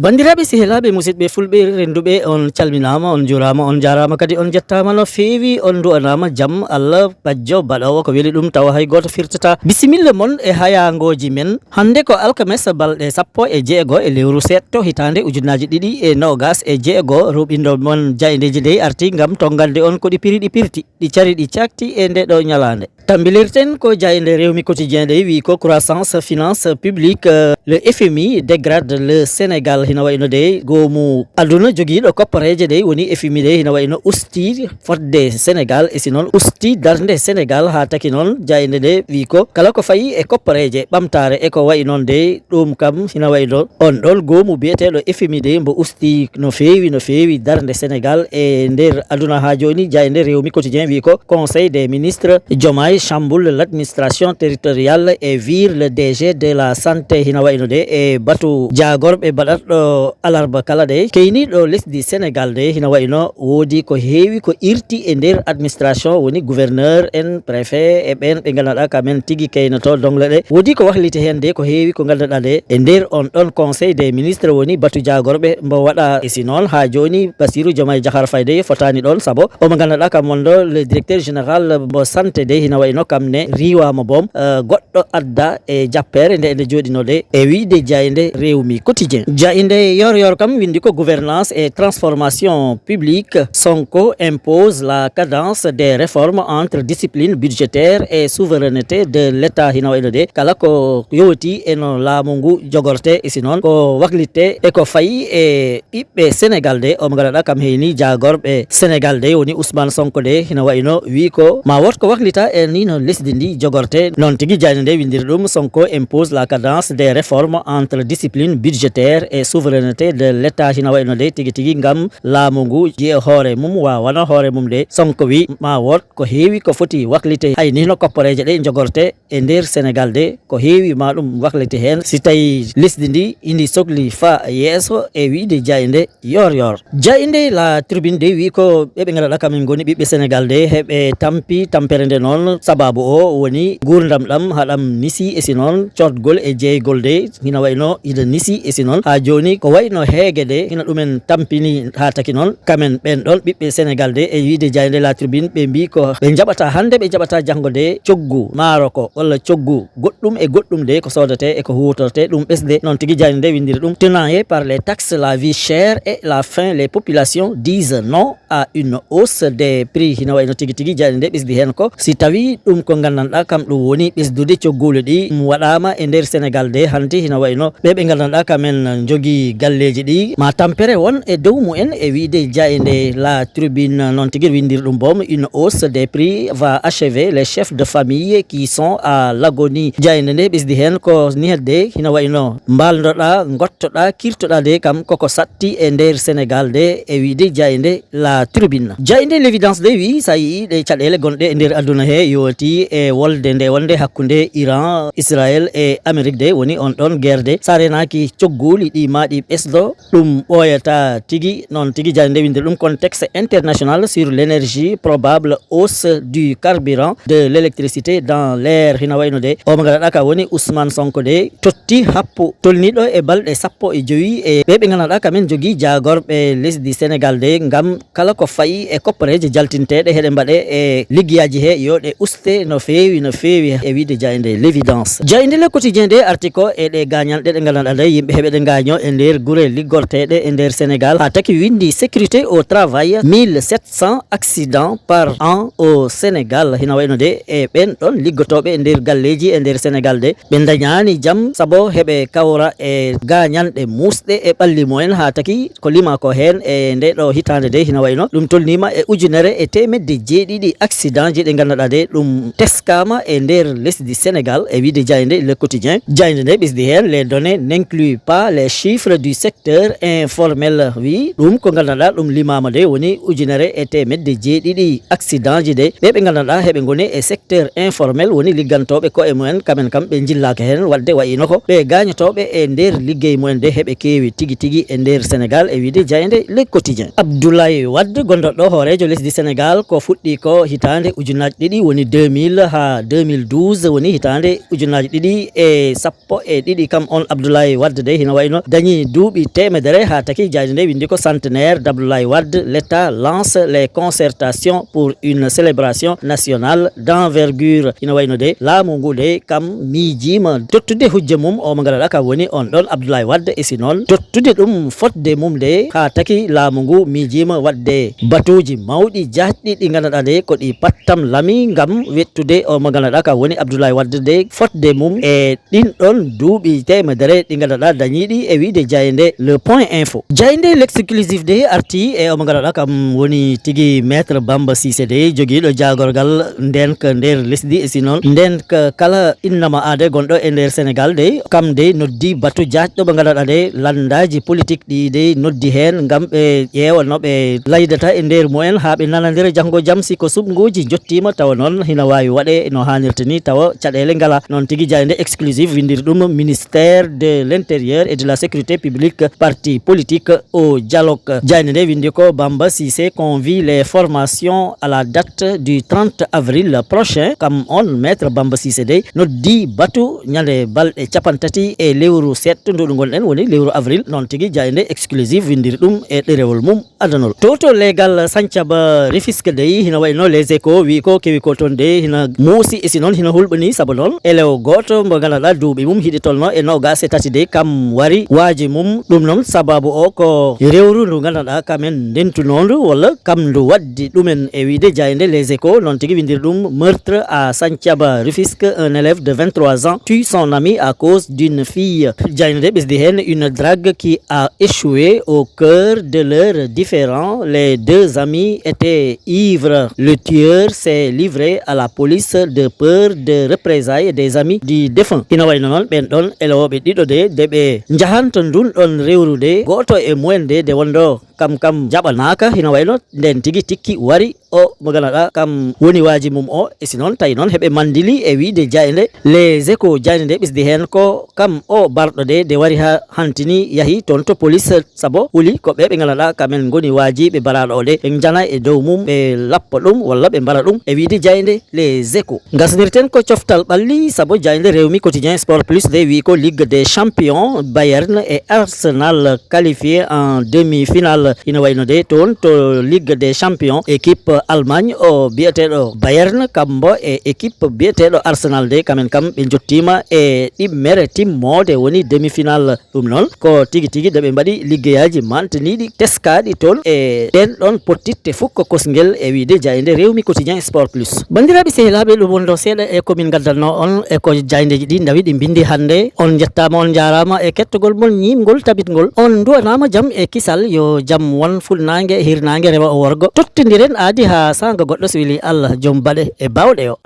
bandiraɓe sehilaɓe musidɓe fulɓe renduɓe on calminama on jurama on jarama kadi on jettama no fewi on du'anama jaam Allah bajjo baɗowo ko weeli ɗum tawa hay goto firtata bisimilla moon e hayangoji men hande ko alkamisa balɗe 16 e lewru setto hitande ujunnaji 2020 ruɓindo moon jaydeji dey arti gam tongande on ko ɗi piri ɗi pirti ɗi cari ɗi cakti e nde ɗo ñalande tambilirten ko jayde rewmi quotidien dey wi ko croissance finance publique le FMI dégrade le Sénégal hina wayno dey gomu aduna joguiɗo koppareje dey woni FMI dey hina wayno usti fodde Sénégal e sinon usti darde Sénégal ha taki noon jayde de wi ko kala ko fayi e koppareje ɓamtare e ko wayi noon dey ɗum kam hina wayno on ɗon gomu biyeteɗo FMI dey mbo usti no fewi darde Sénégal e nder aduna ha joni jayde rewmi quotidien wi ko conseil des ministres Diomaye chamboule l'administration territoriale et vire le DG de la santé hina wayno de e batu jagorɓe baɗatɗo alarba kala de keyniɗo lesdi Sénégal de hina wayno woodi ko heewi ko irti e nder administration woni gouverneur en préfet e ɓen ɓe ganduɗa kamen tigui keynoto dongle ɗe woodi ko wahliti hen de ko heewi ko ganduɗa de e nder on ɗon conseil des ministres woni batu jagorɓe mbo waɗa e si noon ha joni Bassirou Diomaye Diakhar Faye de fotani ɗon saabu omo ganduɗa kam wonɗo le directeur général mbo santé de hina wayno kamne riwama boom goɗɗo adda e jappere nde ende joɗinode e wiide jayde rewmi quotidien jayde yor kam windi ko gouvernance et transformation publique Sonko impose la cadence des réformes entre discipline budgétaire et souveraineté de l'état hina wayno de kala ko yowti eno laamu ngu jogorte e sinon ko waklite e ko fayi e ɓiɓɓe Sénégal de omo gaɗaɗa kam heyni jagorɓe Sénégal de woni Ousmane Sonko de hina wayno wi ko ma wot ko waklita e ni no lesdi ndi jogorte non tigui jayde nde windiri ɗum Sonko impose la cadence des réformes entre discipline budgétaire et souveraineté de l'état hina wayno de tigui gam laamu ngu jiye hoore mum wawana hoore mum de Sonko wi ma wot ko heewi ko foti waklite hay ni no koppareje ɗe jogorte e nder Sénégal de ko heewi ma ɗum waklite hen si tawi lesdi ndi indi sohli fa yeeso e wiide jayde yor jayde la tribune de wi ko ɓeɓe ganduɗa kamin goni ɓiɓɓe Sénégal de heɓe tampi tampere nde noon sababu o woni gurdam ɗam haɗam nisi e si noon cotgol e jeeygol de hina wayno ina nisi e si noon ha joni ko wayno heege de hina ɗumen tampini ha taki noon kamen ɓen ɗon ɓiɓɓe Sénégal de e wiide jayde la tribune ɓe mbi ko ɓe jaɓata hande ɓe jaɓata janggo de coggu maaroko walla coggu goɗɗum e goɗɗum de ko sodate e ko hutorte ɗum ɓesde noon tigui jayde nde windiri ɗum tenaillé par les taxes la vie chère et la faim les populations disent non à une hausse des prix hina wayno tigui jayde nde ɓesdi hen ko si tawi ɗum ko gandanɗa kam ɗum woni ɓesdude coggule ɗi waɗama e nder Sénégal de hanti hina wayno ɓeɓe gandanɗa kamen jogui galleji ɗi ma tampere won e dow mumen e wiide jayde la tribune non tigui windiri ɗum boom une hausse des prix va achever les chefs de famille qui sont à l'agonie jayde nde ɓesdi hen ko ni hedde hina wayno mbaldoɗa gottoɗa kirtoɗa de kam koko satti e nder Sénégal de e wiide jayde la tribune jayde l'évidence de wi sa yii ɗe caɗele gonɗe e nder aduna he yowti e wolde nde wonde hakkude Iran Israël e Amérique de woni on ɗon guerre de sa renaki cogguli ɗi maɗi ɓesdo ɗum ɓoyata tigui noon tigui jayde nde windiri ɗum contexte international sur l'énergie probable hausse du carburant de l'électricité dans l'air hina wayno de omo gaɗaɗa ka woni Ousmane Sonko de totti happu tolniɗo e balɗe 15 e ɓeɓe ganduɗa kamen jogui jagorɓe lesdi Sénégal de gam kala ko fayi e koppareje jaltinteɗe heɗe mbaɗe e ligguiyaji he yo ɗe uste no fewi e wiide jayde l'évidence jayde le quotidien de article e ɗe gagnanɗe ɗe ganduɗa nde yimɓe heɓe gaño e nder guure liggorteɗe e nder Sénégal ha taki windi sécurité au travail 1700 accidents par an au Sénégal hina wayno de e ɓen ɗon liggotoɓe e nder galleji e nder Sénégal de ɓe dañani jaam saabu heɓe kawra e gagnanɗe musɗe e ɓalli mumen ha taki ko lima ko hen e nde ɗo hitande de hina wayno ɗum tolnima e ujunere e temedde jeeɗiɗi accident ji ɗe ganduɗa de ɗum teskama e nder lesdi Sénégal e wiide jayde le quotidien jayde nde ɓesdi hen les données n'incluent pas les chiffres du secteur informel wi ɗum ko gandanɗa ɗum limama de woni ujunere e temedde jeeɗiɗi accident ji de ɓe gandanɗa heɓe goni e secteur informel woni liggantoɓe ko e mumen kamen kam ɓe jillaka hen wadde wayino ko ɓe gañotoɓe e nder liggey mumen de heɓe kewi tigui tigui e nder Sénégal e wiide jayde le quotidien Abdoulaye Wade gonɗoɗo hoorejo lesdi Sénégal ko fuɗɗi ko hitande ujunaji ɗiɗi woni 2000 ha 2012 woni hitande ujunaji ɗiɗi e sappo e ɗiɗi kam on Abdoulaye Wade de hina wayno dañi duuɓi temedere ha taki jayde nde windi ko centenaire d'Abdoulaye Wade. L'État lance les concertations pour une célébration nationale d'envergure hina wayno de laamu ngu de kam miijima tottude hujja mum o mo ganduɗa kam woni on ɗon Abdoulaye Wade e si noon tottude ɗum fotde mum de ha taki laamu ngu miijima wadde batuji mawɗi jajɗi ɗi ganduɗa de ko ɗi pattam lami gam wettude o mo ganduɗa kam woni Abdoulaye Wade de fotde mum e ɗin ɗon duuɓi temedere ɗi ganduɗa dañiɗi e wiide jayde le point info jayde l'exclusif de arti e o mo ganduɗa kam woni tigui maître Bamba Cissé de joguiɗo jagorgal ndenka nder lesdi e si noon ndenka kala innama ade gonɗo e nder Sénégal de kam de noddi batu jajɗo ɓe ganduɗa de landaji politique ɗi de noddi hen gam ɓe ƴeewa no ɓe laydata e nder mumen ha ɓe nanadira janggo jaam siko suɓguji jottima tawa noon hina wawi waɗe no hannirta ni tawa caɗele ngala noon tigui jayde exclusive windiri ɗum ministère de l'intérieur et de la sécurité publique parti politique au dialogue jayde nde windi ko Bamba Cissé convie les formations à la date du 30 avril prochain kam on maître Bamba Cissé de noddi batu ñande balɗe capantati e lewru setto ndu gonɗen woni lewru avril noon tigui jayde exclusive windiri ɗum e ɗerewol mum adanol toto legal Santhiaba Rufisque dey hina wayno les échos wi ko kewi ko toon de hina muusi e si noon hina hulɓani saabu noon elew goto mo ganduɗa duuɓi mum hiɗi tolno e nogas e tati de kam wari waaji mum ɗum noon sababu o ko rewru ndu ganduɗa kamen ndentunondu walla kam ndu waddi ɗumen e wiide jayde les échos noon tigui windiri ɗum meurtre à Santhiaba Rufisque un élève de 23 ans tue son ami à cause d'une fille jayde nde ɓesdi hen une drague qui a échoué au cœur de leurs différends les deux amis étaient ivres le tueur s'est livré à la police de peur de représailles des amis du défunt ina wayno noon ɓen ɗon elewoɓe ɗiɗo de ɓe jahanto ndun ɗon rewru de goto e mumen de wonɗo kam jaɓanaka hina wayno nden tigui tikki wari o mo ganduɗa kam woni waaji mum o e si noon tawi noon heɓe mandili e wiide jayde les échos jayde nde ɓesdi hen ko kam o barɗo de wari ha hantini yaahi toon to police saabu huuli ko ɓe ganduɗa kamen goni waaji ɓe mbaraɗo o de ɓe jana e dow mum ɓe lappa ɗum walla ɓe mbara ɗum e wiide jayde les échos gasnirten ko coftal ɓalli saabu jayde Rewmi quotidien sport plus de wi ko ligue des champions Bayern et Arsenal qualifié en demi-finale ina wayno de toon to ligue des champions équipe Allemagne o biyeteɗo Bayern kambo e équipe biyeteɗo Arsenal de kamen kam ɓe jottima e ɗimmere timmode woni demi-finale ɗum noon ko tigui tigui ɗeɓe mbaɗi liggeyaji mantaniɗi teskaɗi toon e ɗen ɗon pottitte fukko kosguel e wiide jayde Rewmi quotidien sport plus bandiraɓe sehilaɓe ɗum wonɗo seeɗa e komin gaddanno on e ko jaydeji ɗi dawi ɗi bindi hande on jettama on jarama e kettogol mon ñimgol tabitgol on duwanama jaam e kisal yo jaam won fulnangue hirnangue rewa o worgo tottodiren aadi ha sanga goɗɗo so weeli Allah joom baɗe e bawɗe o